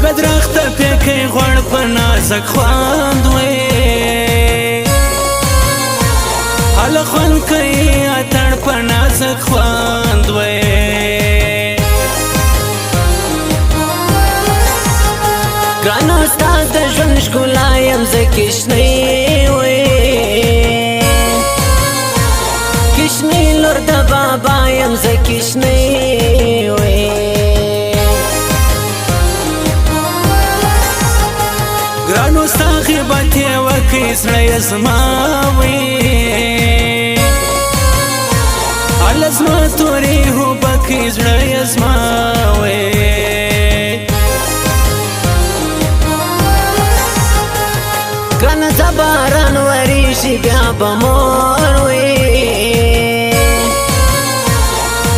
بدرخت پیکی غوړ په نازک خواند وې هل خوان کوي اتړ په نازک خواند وې ګران استاد د ژوند ښکلا یم زه کشنۍ وې کشنۍ لور د بابا یم زه کشنۍ وې ګرانو ستا غیبت یې وکړي زړه یې زما وي هله زما تورې هوبکې زړه یې زما وي ګرانه ځه باران وریږي بیا به مور وي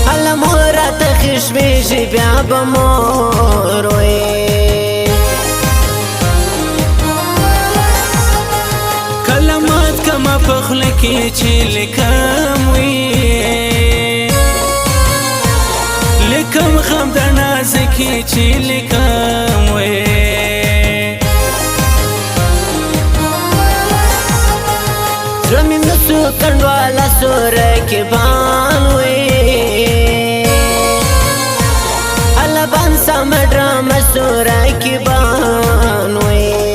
هله مور راته خشمېږي بیا به مور وي کما پخله کې چې لیکم وي لیکم خم د نازکې چې لیکم وي زړه مې نسو کنډواله سوره کې بان وي الله بان سمه ډرامه سوره کې بان وي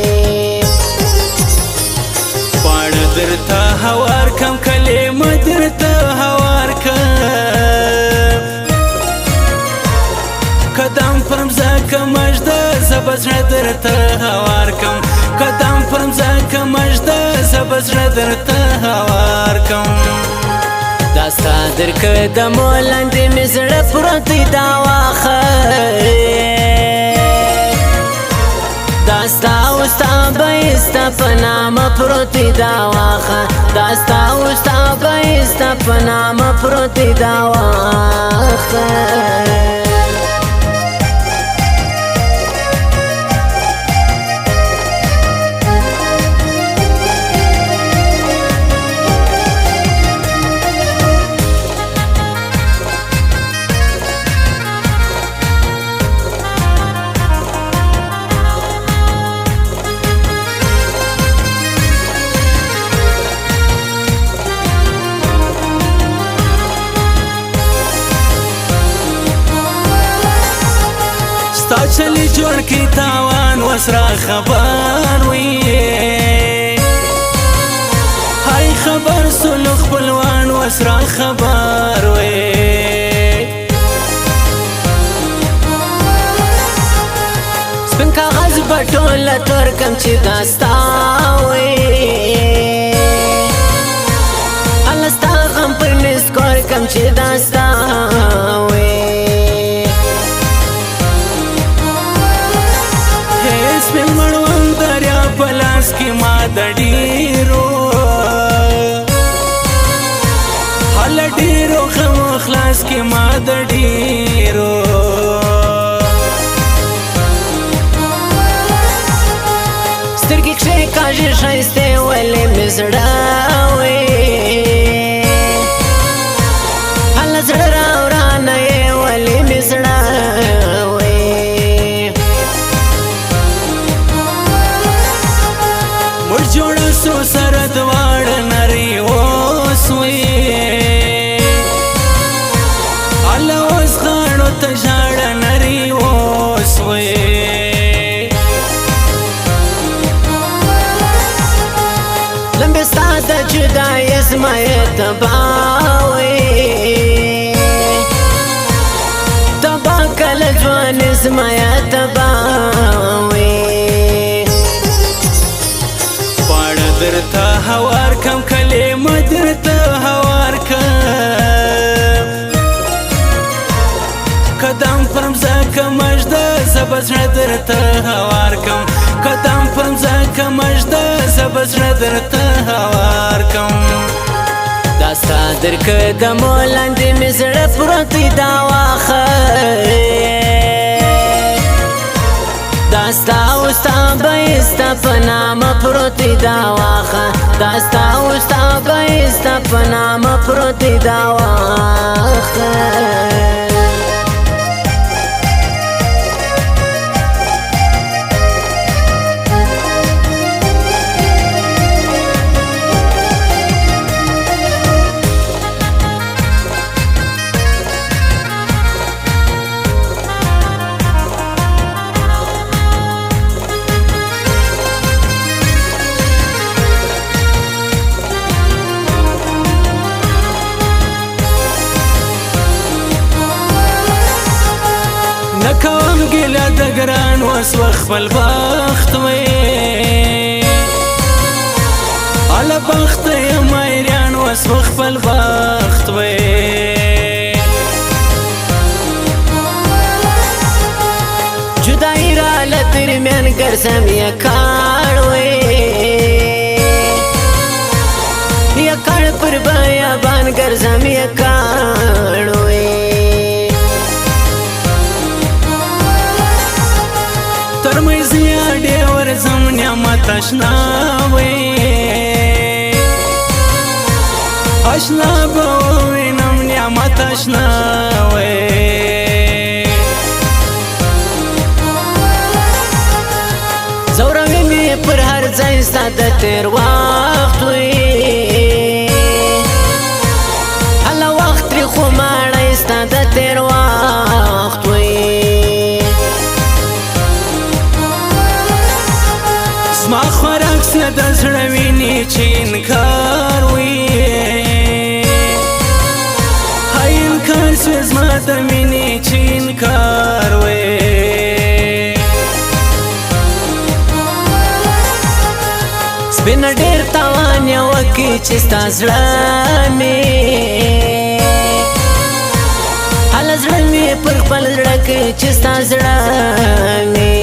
درته هوار کم کلمه درته هوار کم قدم پرم زکه مجده زبزړه درته هوار کم قدم پرم زکه مجده زبزړه درته هوار کم داستا درکه د مولاندې مې زړه پروت دی دا واخه داستا اوستا بایستا پنام پروتی دا واخه داستا اوستا بایستا پنام پروتی دا واخه ستا چلی جوړ کی تاوان وسرا خبر وي هاي خبر سلو خپلوان وسرا خبر وي سپین کاغذ بټوله تور کم چې داستا وي الله ستا غم پر نسکور کم چې داستا وي سپین مړوند دریا په لاس کې ما د ډېرو هله ډېرو غم خلاص کې ما د ډېرو سترګې کښې کاږي ښایستې ولې مې زړه وي هله زړه راورانه یې ولې مې زړه جوړه سو سره دواړه نری اوس وي الله اوس غاړو ته ژاړه نری اوس وي لمبې ستا د جدایۍ زما اعتبار وي تبا کله ځواني زما اعتبار وي درته هوار کم کلمه درته هوار کم قدم پرم زکه مجده زبزړه درته هوار کم قدم پرم زکه مجده زبزړه درته هوار کم داستا درکه د مولاندې مې زړه پروت دی دا واخه داستا اوستا بایستا پنام پروتی دا واخه داستا اوستا بایستا پنام پروتی دا واخه وس خپل بخت وې اله بخت یم مایریان وس خپل بخت وې جدائی را لترمیان ګرځم یا کاڼ وې یا کاڼ پر بیابان ګرځم یا کاڼ وې ترمنځ یا ډېور ځم نعمت اشنا وې اشنا به ووینم نعمت اشنا وې زوروي مې پر هر ځای ستا د تېر وخت وې هله وخت ترې خو ماړی ستا د تېر وخت وې زما خوراک سه د زړه ویني چې انکار وي هی انکار سوې زما د مینې چې انکار وي سپینه ډېر تاوان یې وکړي چې ستا زړه مې هله زړه مې پر خپل زړه کې چې ستا زړه مې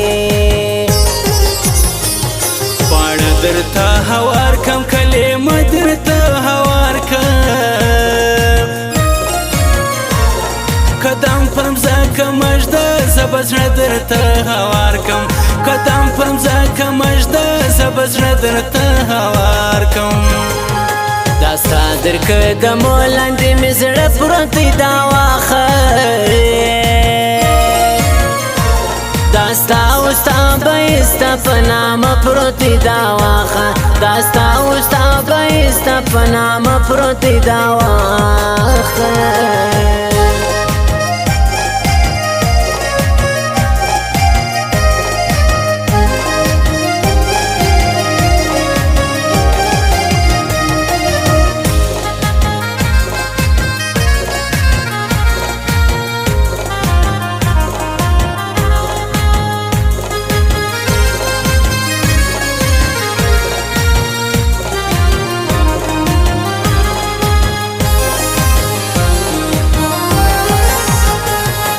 پاڼه درته هوار کم کلمه درته هوار کم قدم پر مځکه مژده زه به زړه درته هوار کم قدم پر مځکه مژده زه به زړه درته هوار کم دا ستا در قدمو لاندې مې زړه پروت دی دا واخه دا ستا او ستا به ستا په نامه پروت دی دا واخه دا ستا او ستا به ستا په نامه پروت دی دا واخه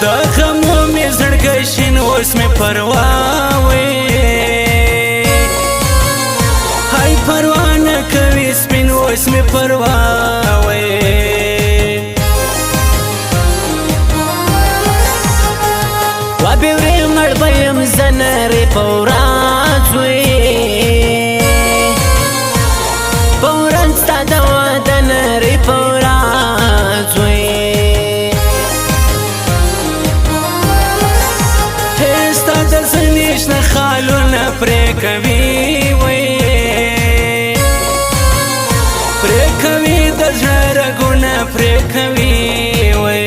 د غمو مې زړګی شین اوس مې پروا وې هی پروا نه کوي سپین اوس مې پروا وې وا بېورې مړ به یم زه نرې په ورځ وې په ورځ ستا د واده نرې په ورځ وې زنیشنه خالونه پرې کوي وې پرې کوي د زړه رګونه پرې کوي وې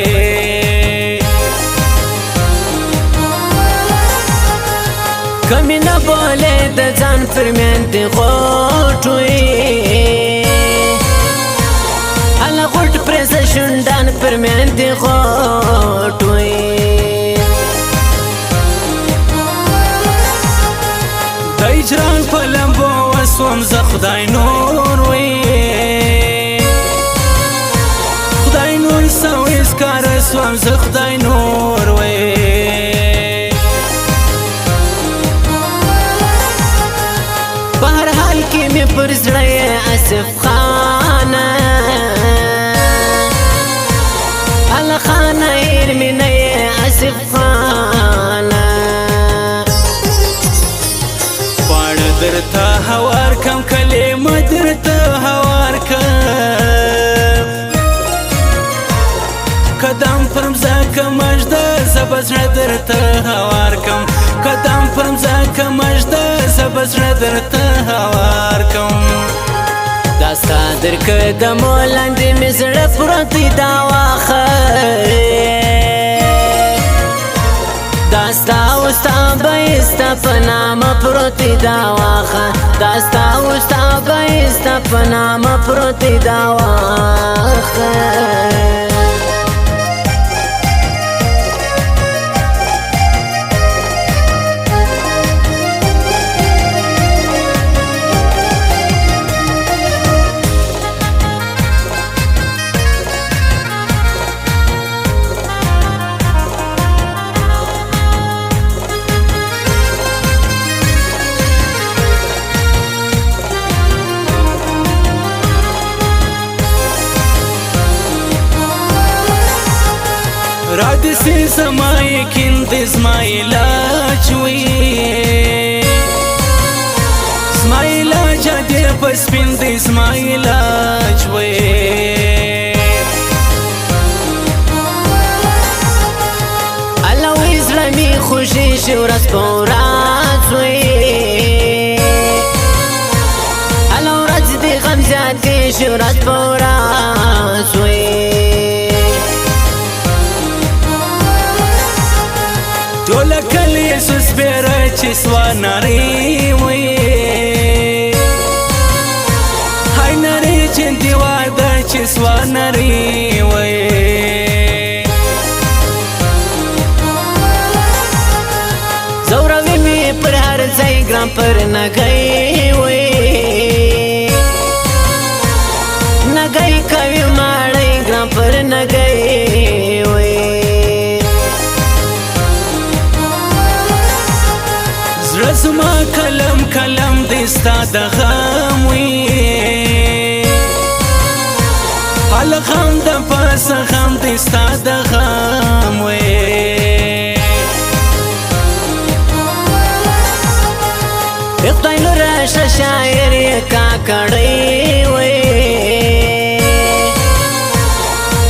کمې نه بولې د ځان پر میندې غوټ وې هله غوټ پرې زه شونډان پر میندې غوټ وې د هجران په لمبو وسوم زه خدای نور وې خدای نور سویس کار سوم زه خدای نور وې په هر حال کې مې پر زړه یې اسف خانه هله خانه هیر مې نه یې اسف خانه درته هوار کم کلمه درته هوار کم قدم پر مځکه مژده زه به زړه درته هوار کم قدم پر مځکه مژده زه به زړه درته هوار کم دا ستا در قدمو لاندې مې زړه پروت دی دا واخه دا ستا او ستا به ستا په نامه پروت دی دا واخه دا ستا او ستا به ستا په نامه پروت دی دا واخه را دې سي زما یقین دې زما علاج وي زما علاج دې په سپین دې زما علاج وي الله وي زړه مې خوږېږي ورځ په ورځ وي الله ورځ دې غم زیاتېږي ورځ په ورځ وي ټوله کلی سو سپېره چې سوه نارې وي هاي نارې چندې واده چې سوه نارې وي زوروي مې پر هر ځای ګران پر نګۍ وي نګۍ کوي ماړی ګران پر نګۍ وي زړه زما کلم کلم دې ستا د غم وي هله غم د پاسه غم دې ستا د غم وي خدای نو راشه شاعر یې کاکړی وي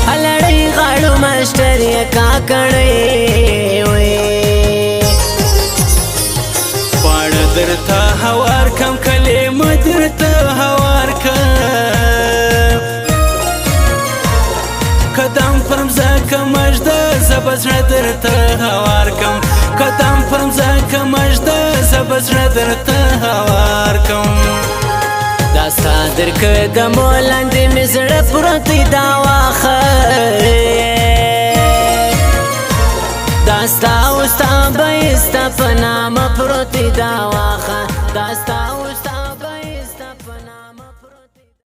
هلړی غاړو ماسټر یې کاکړی وي خواړه درته هوار کم کلمه درته هوار کم قدم پر مځکه مژده زه به زړه درته هوار کم قدم پر مځکه مژده زه به زړه درته هوار کم دا ستا درکږمو لاندې مې زړه پروت دی دا واخه دا ستا او ستا به یې ستا په نامه پروت دی دا واخه